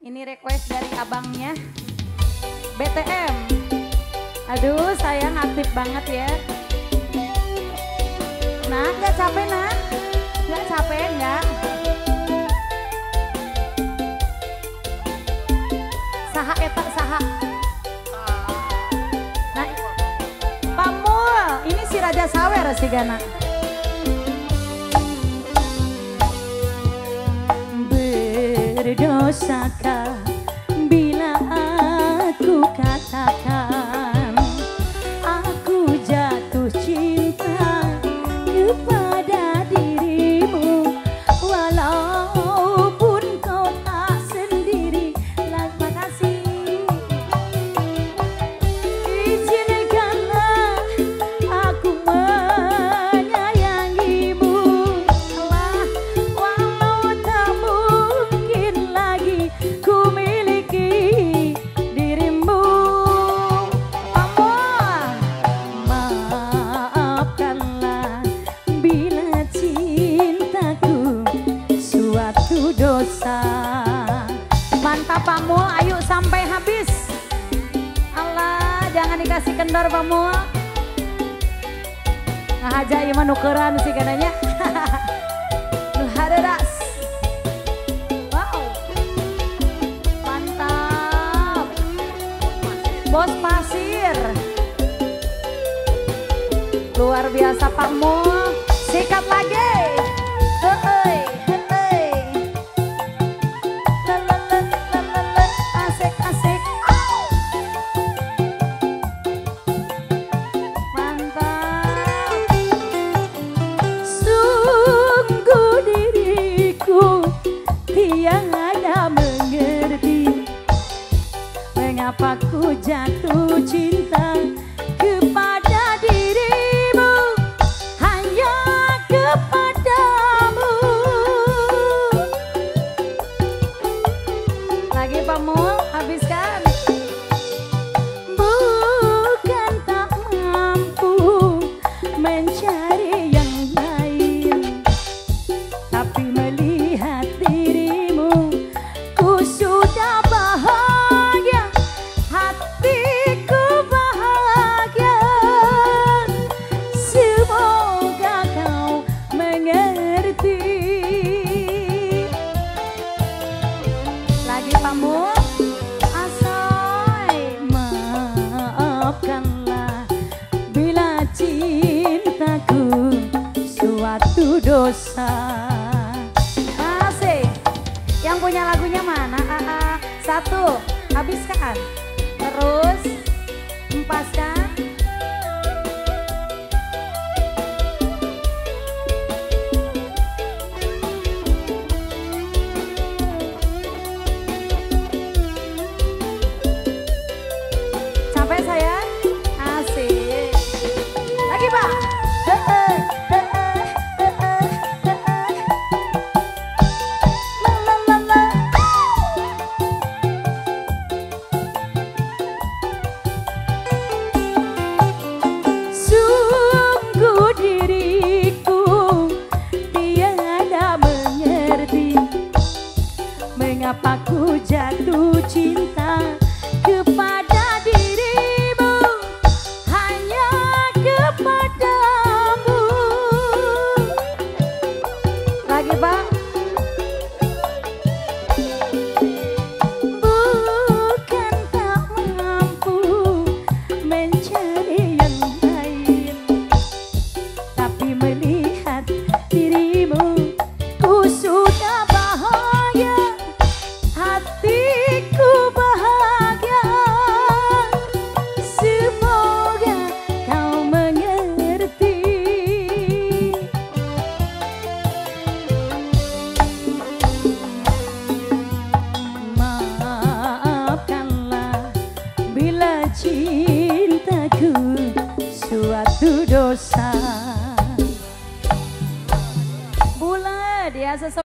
Ini request dari abangnya BTM. Aduh sayang aktif banget ya. Nah gak capek nah? Gak capek enggak? Saha eta saha. Nah Pamul ini si Raja Sawer si Gana. Berdosakah bila aku katakan aku jatuh cinta kepada dirimu, walaupun kau tak sendiri. Makasih. Izinkanlah aku menyayangimu, walau tak mungkin lagi ku miliki dirimu. Maafkanlah bila cintaku suatu dosa. Mantap Pamul, ayo sampai habis. Allah, jangan dikasih kendor Pamul. Nah aja ieu mah nukeran sih kadanya. Nu hareras. Wow. Mantap. Bos Pasir. Luar biasa Pamul. Sikat lagi. Hei, hei. Asik, asik. Mantap. Sungguh diriku tiada mengerti mengapa ku jatuh cinta kepada dirimu, hanya kepadamu. Lagi Pamul, habiskan. Bukan tak mampu mencari yang lain, tapi melihat dirimu ku sudah bahagia, hatiku bahagia. Semoga kau mengerti. Lagi Pamul. Asoy, maafkanlah bila cintaku suatu dosa. Asik. Yang punya lagunya mana? Satu, habiskan. Terus empaskan. Sampai saya. Asik. Lagi Pak. La, la, la, la. Sungguh diriku tiada mengerti mengapa ku jatuh cinta